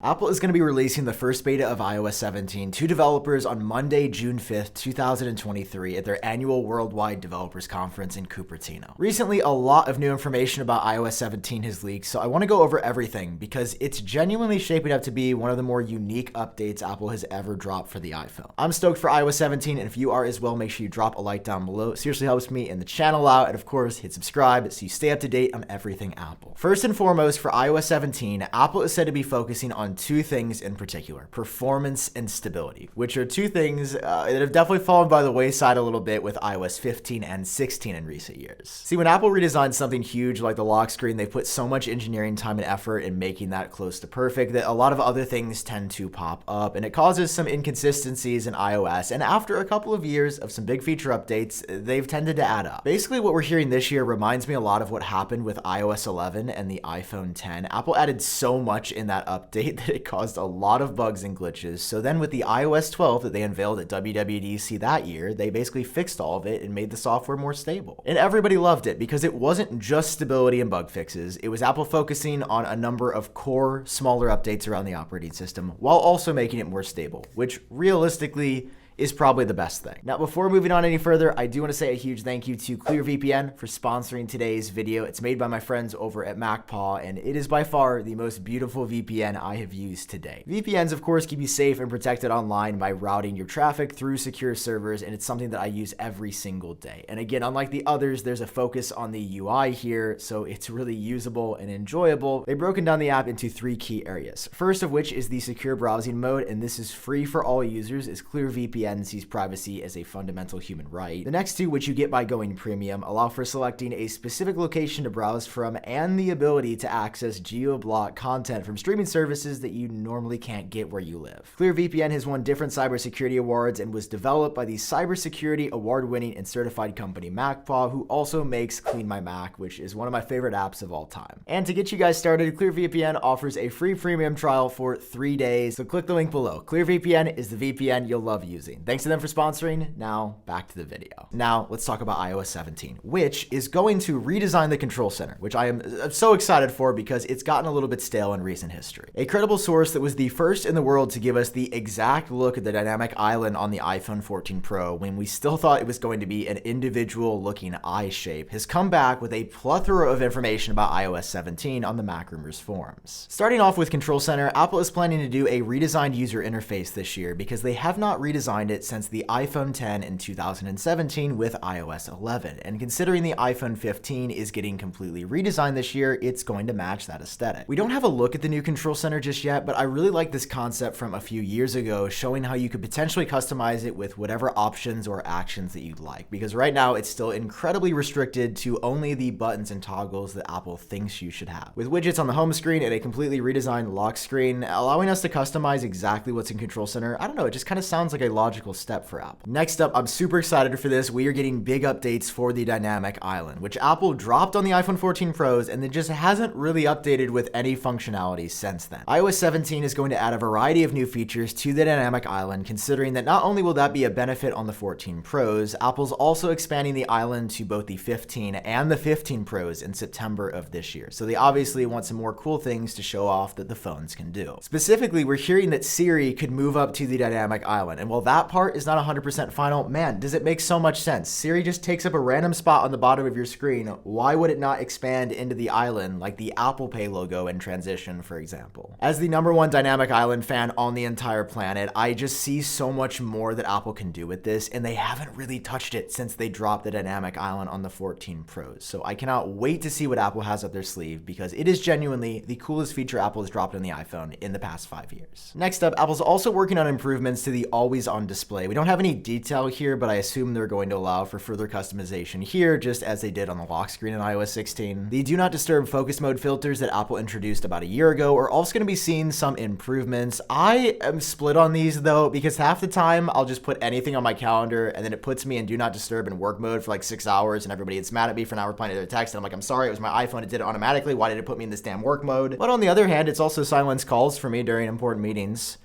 Apple is going to be releasing the first beta of iOS 17 to developers on Monday, June 5th, 2023 at their annual Worldwide Developers Conference in Cupertino. Recently, a lot of new information about iOS 17 has leaked, so I want to go over everything because it's genuinely shaping up to be one of the more unique updates Apple has ever dropped for the iPhone. I'm stoked for iOS 17, and if you are as well, make sure you drop a like down below. It seriously helps me and the channel out, and of course, hit subscribe so you stay up to date on everything Apple. First and foremost, for iOS 17, Apple is said to be focusing on two things in particular: performance and stability, which are two things that have definitely fallen by the wayside a little bit with iOS 15 and 16 in recent years. See, when Apple redesigns something huge like the lock screen, they put so much engineering time and effort in making that close to perfect that a lot of other things tend to pop up, and it causes some inconsistencies in iOS, and after a couple of years of some big feature updates, they've tended to add up. Basically, what we're hearing this year reminds me a lot of what happened with iOS 11 and the iPhone 10. Apple added so much in that update that it caused a lot of bugs and glitches. So then with the iOS 12 that they unveiled at WWDC that year, they basically fixed all of it and made the software more stable. And everybody loved it because it wasn't just stability and bug fixes. It was Apple focusing on a number of core, smaller updates around the operating system while also making it more stable, which realistically is probably the best thing. Now, before moving on any further, I do want to say a huge thank you to ClearVPN for sponsoring today's video. It's made by my friends over at MacPaw, and it is by far the most beautiful VPN I have used today. VPNs, of course, keep you safe and protected online by routing your traffic through secure servers, and it's something that I use every single day. And again, unlike the others, there's a focus on the UI here, so it's really usable and enjoyable. They've broken down the app into three key areas. First of which is the secure browsing mode, and this is free for all users, as ClearVPN sees privacy as a fundamental human right. The next two, which you get by going premium, allow for selecting a specific location to browse from and the ability to access geo-block content from streaming services that you normally can't get where you live. ClearVPN has won different cybersecurity awards and was developed by the cybersecurity award-winning and certified company MacPaw, who also makes Clean My Mac, which is one of my favorite apps of all time. And to get you guys started, ClearVPN offers a free premium trial for 3 days, so click the link below. ClearVPN is the VPN you'll love using. Thanks to them for sponsoring. Now, back to the video. Now, let's talk about iOS 17, which is going to redesign the Control Center, which I am so excited for because it's gotten a little bit stale in recent history. A credible source that was the first in the world to give us the exact look at the dynamic island on the iPhone 14 Pro when we still thought it was going to be an individual looking eye shape has come back with a plethora of information about iOS 17 on the MacRumors forums. Starting off with Control Center, Apple is planning to do a redesigned user interface this year because they have not redesigned it since the iPhone 10 in 2017 with iOS 11. And considering the iPhone 15 is getting completely redesigned this year, it's going to match that aesthetic. We don't have a look at the new Control Center just yet, but I really like this concept from a few years ago, showing how you could potentially customize it with whatever options or actions that you'd like. Because right now it's still incredibly restricted to only the buttons and toggles that Apple thinks you should have. With widgets on the home screen and a completely redesigned lock screen, allowing us to customize exactly what's in Control Center, I don't know, it just kind of sounds like a logical step for Apple. Next up, I'm super excited for this. We are getting big updates for the dynamic island, which Apple dropped on the iPhone 14 Pros and then just hasn't really updated with any functionality since then. iOS 17 is going to add a variety of new features to the dynamic island, considering that not only will that be a benefit on the 14 Pros, Apple's also expanding the island to both the 15 and the 15 Pros in September of this year. So they obviously want some more cool things to show off that the phones can do. Specifically, we're hearing that Siri could move up to the dynamic island, and while that part is not 100% final, man, does it make so much sense. Siri just takes up a random spot on the bottom of your screen. Why would it not expand into the island like the Apple Pay logo in Transition, for example? As the #1 dynamic island fan on the entire planet, I just see so much more that Apple can do with this, and they haven't really touched it since they dropped the dynamic island on the 14 Pros. So I cannot wait to see what Apple has up their sleeve because it is genuinely the coolest feature Apple has dropped on the iPhone in the past 5 years. Next up, Apple's also working on improvements to the always-on display. We don't have any detail here, but I assume they're going to allow for further customization here, just as they did on the lock screen in iOS 16. The Do Not Disturb focus mode filters that Apple introduced about a year ago are also going to be seeing some improvements. I am split on these though, because half the time I'll just put anything on my calendar and then it puts me in Do Not Disturb in work mode for like 6 hours, and everybody gets mad at me for not replying to their text, and I'm like, I'm sorry, it was my iPhone, it did it automatically. Why did it put me in this damn work mode? But on the other hand, it's also silence calls for me during important meetings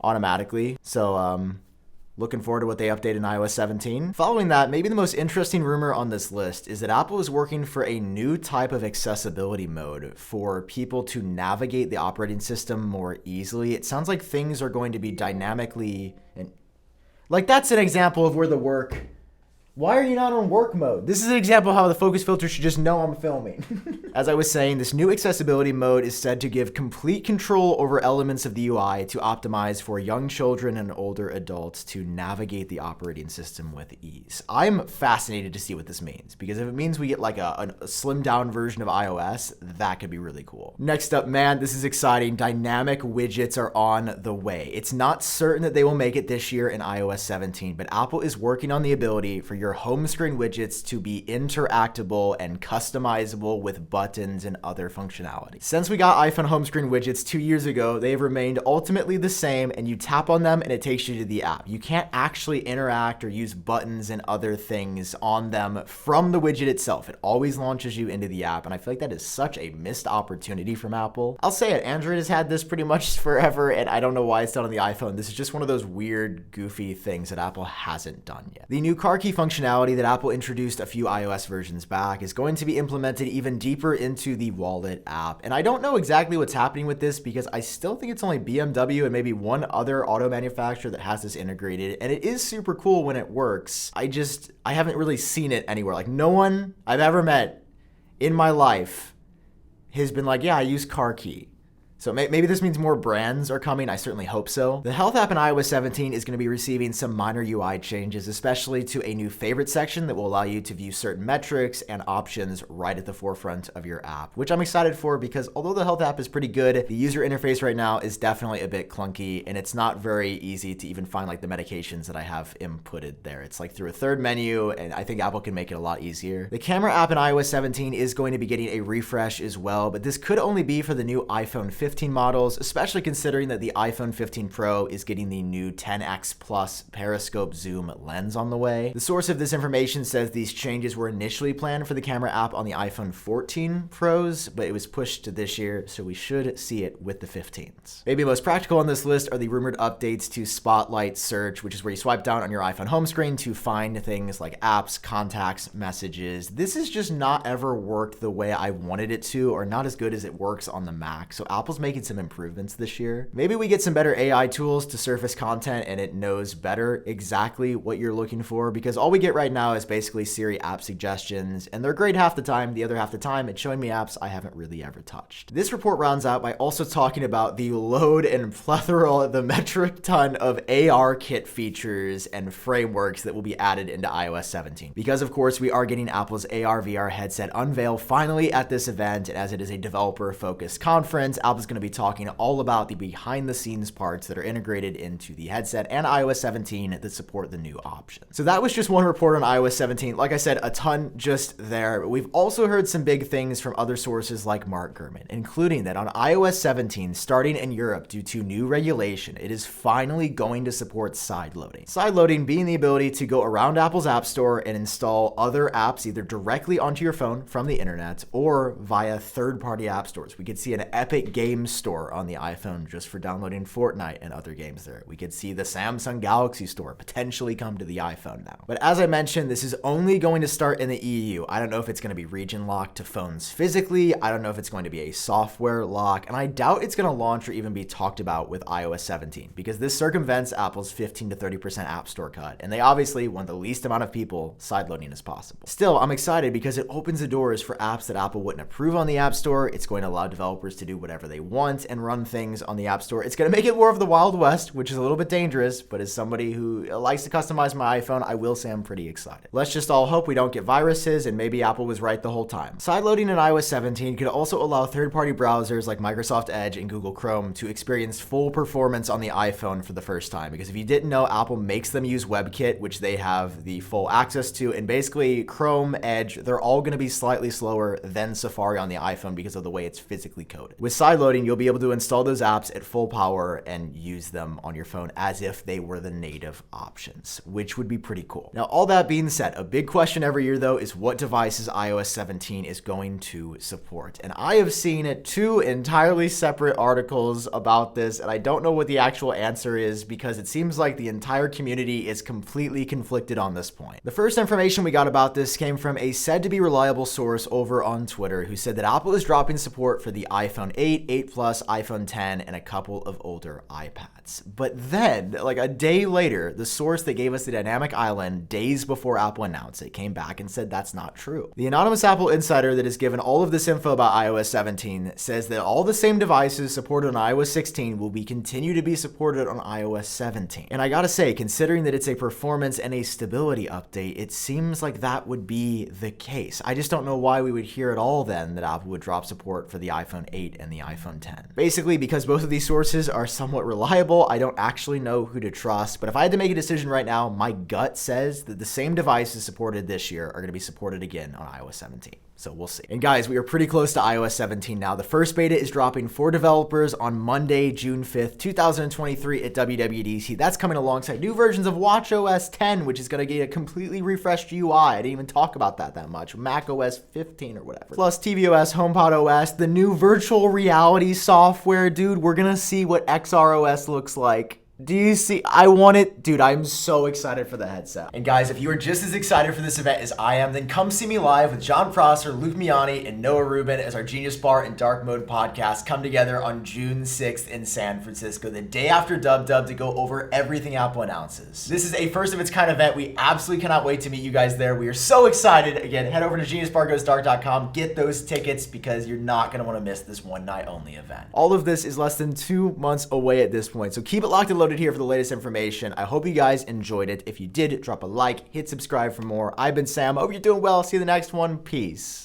automatically. So Looking forward to what they update in iOS 17. Following that, maybe the most interesting rumor on this list is that Apple is working for a new type of accessibility mode for people to navigate the operating system more easily. It sounds like things are going to be dynamically... Like, that's an example of where the work... Why are you not on work mode? This is an example of how the focus filter should just know I'm filming. As I was saying, this new accessibility mode is said to give complete control over elements of the UI to optimize for young children and older adults to navigate the operating system with ease. I'm fascinated to see what this means, because if it means we get like a slimmed down version of iOS, that could be really cool. Next up, man, this is exciting. Dynamic widgets are on the way. It's not certain that they will make it this year in iOS 17, but Apple is working on the ability for your home screen widgets to be interactable and customizable with buttons and other functionality. Since we got iPhone home screen widgets 2 years ago, they have remained ultimately the same, and you tap on them and it takes you to the app. You can't actually interact or use buttons and other things on them from the widget itself. It always launches you into the app, and I feel like that is such a missed opportunity from Apple. I'll say it, Android has had this pretty much forever, and I don't know why it's not on the iPhone. This is just one of those weird, goofy things that Apple hasn't done yet. The new car key functionality that Apple introduced a few iOS versions back is going to be implemented even deeper into the Wallet app. And I don't know exactly what's happening with this because I still think it's only BMW and maybe one other auto manufacturer that has this integrated. And it is super cool when it works. I haven't really seen it anywhere. Like, no one I've ever met in my life has been like, yeah, I use car key. So maybe this means more brands are coming. I certainly hope so. The Health app in iOS 17 is going to be receiving some minor UI changes, especially to a new favorite section that will allow you to view certain metrics and options right at the forefront of your app, which I'm excited for because although the Health app is pretty good, the user interface right now is definitely a bit clunky, and it's not very easy to even find like the medications that I have inputted there. It's like through a third menu, and I think Apple can make it a lot easier. The Camera app in iOS 17 is going to be getting a refresh as well, but this could only be for the new iPhone 15 models, especially considering that the iPhone 15 Pro is getting the new 10x plus periscope zoom lens on the way. The source of this information says these changes were initially planned for the Camera app on the iPhone 14 Pros, but it was pushed to this year, so we should see it with the 15s. Maybe most practical on this list are the rumored updates to Spotlight Search, which is where you swipe down on your iPhone home screen to find things like apps, contacts, messages. This has just not ever worked the way I wanted it to, or not as good as it works on the Mac, so Apple's making some improvements this year. Maybe we get some better AI tools to surface content and it knows better exactly what you're looking for, because all we get right now is basically Siri app suggestions, and they're great half the time. The other half the time, it's showing me apps I haven't really ever touched. This report rounds out by also talking about the load and plethora, the metric ton of ARKit features and frameworks that will be added into iOS 17. Because of course we are getting Apple's AR/VR headset unveil finally at this event, and as it is a developer-focused conference, Apple's going to be talking all about the behind-the-scenes parts that are integrated into the headset and iOS 17 that support the new option. So that was just one report on iOS 17. Like I said, a ton just there. But we've also heard some big things from other sources like Mark Gurman, including that on iOS 17, starting in Europe due to new regulation, it is finally going to support side loading. Side loading being the ability to go around Apple's App Store and install other apps either directly onto your phone from the internet or via third-party app stores. We could see an Epic Games Store on the iPhone just for downloading Fortnite and other games there. We could see the Samsung Galaxy Store potentially come to the iPhone now. But as I mentioned, this is only going to start in the EU. I don't know if it's going to be region locked to phones physically. I don't know if it's going to be a software lock, and I doubt it's going to launch or even be talked about with iOS 17 because this circumvents Apple's 15 to 30% App Store cut, and they obviously want the least amount of people sideloading as possible. Still, I'm excited because it opens the doors for apps that Apple wouldn't approve on the App Store. It's going to allow developers to do whatever they want and run things on the App Store. It's going to make it more of the Wild West, which is a little bit dangerous, but as somebody who likes to customize my iPhone, I will say I'm pretty excited. Let's just all hope we don't get viruses, and maybe Apple was right the whole time. Sideloading in iOS 17 could also allow third-party browsers like Microsoft Edge and Google Chrome to experience full performance on the iPhone for the first time, because if you didn't know, Apple makes them use WebKit, which they have the full access to, and basically Chrome, Edge, they're all going to be slightly slower than Safari on the iPhone because of the way it's physically coded. With sideloading, downloading, you'll be able to install those apps at full power and use them on your phone as if they were the native options, which would be pretty cool. Now, all that being said, a big question every year though is what devices iOS 17 is going to support. And I have seen two entirely separate articles about this, and I don't know what the actual answer is because it seems like the entire community is completely conflicted on this point. The first information we got about this came from a said to be reliable source over on Twitter who said that Apple is dropping support for the iPhone 8, 8 Plus, iPhone 10, and a couple of older iPads. But then, like a day later, the source that gave us the dynamic island days before Apple announced it came back and said that's not true. The anonymous Apple insider that has given all of this info about iOS 17 says that all the same devices supported on iOS 16 will continue to be supported on iOS 17. And I gotta say, considering that it's a performance and a stability update, it seems like that would be the case. I just don't know why we would hear at all then that Apple would drop support for the iPhone 8 and the iPhone 10. Basically, because both of these sources are somewhat reliable, I don't actually know who to trust, but if I had to make a decision right now, my gut says that the same devices supported this year are gonna be supported again on iOS 17. So we'll see. And guys, we are pretty close to iOS 17 now. The first beta is dropping for developers on Monday, June 5th, 2023 at WWDC. That's coming alongside new versions of watchOS 10, which is going to get a completely refreshed UI. I didn't even talk about that much. macOS 15 or whatever. Plus tvOS, HomePod OS, the new virtual reality software. Dude, we're going to see what XROS looks like. Do you see? I want it. Dude, I'm so excited for the headset. And guys, if you are just as excited for this event as I am, then come see me live with John Prosser, Luke Miani, and Noah Rubin as our Genius Bar and Dark Mode podcast come together on June 6th in San Francisco, the day after Dub Dub, to go over everything Apple announces. This is a first of its kind event. We absolutely cannot wait to meet you guys there. We are so excited. Again, head over to geniusbargoesdark.com, get those tickets because you're not going to want to miss this one night only event. All of this is less than 2 months away at this point, so keep it locked and loaded here for the latest information. I hope you guys enjoyed it. If you did, drop a like, hit subscribe for more. I've been Sam. I hope you're doing well. See you in the next one. Peace.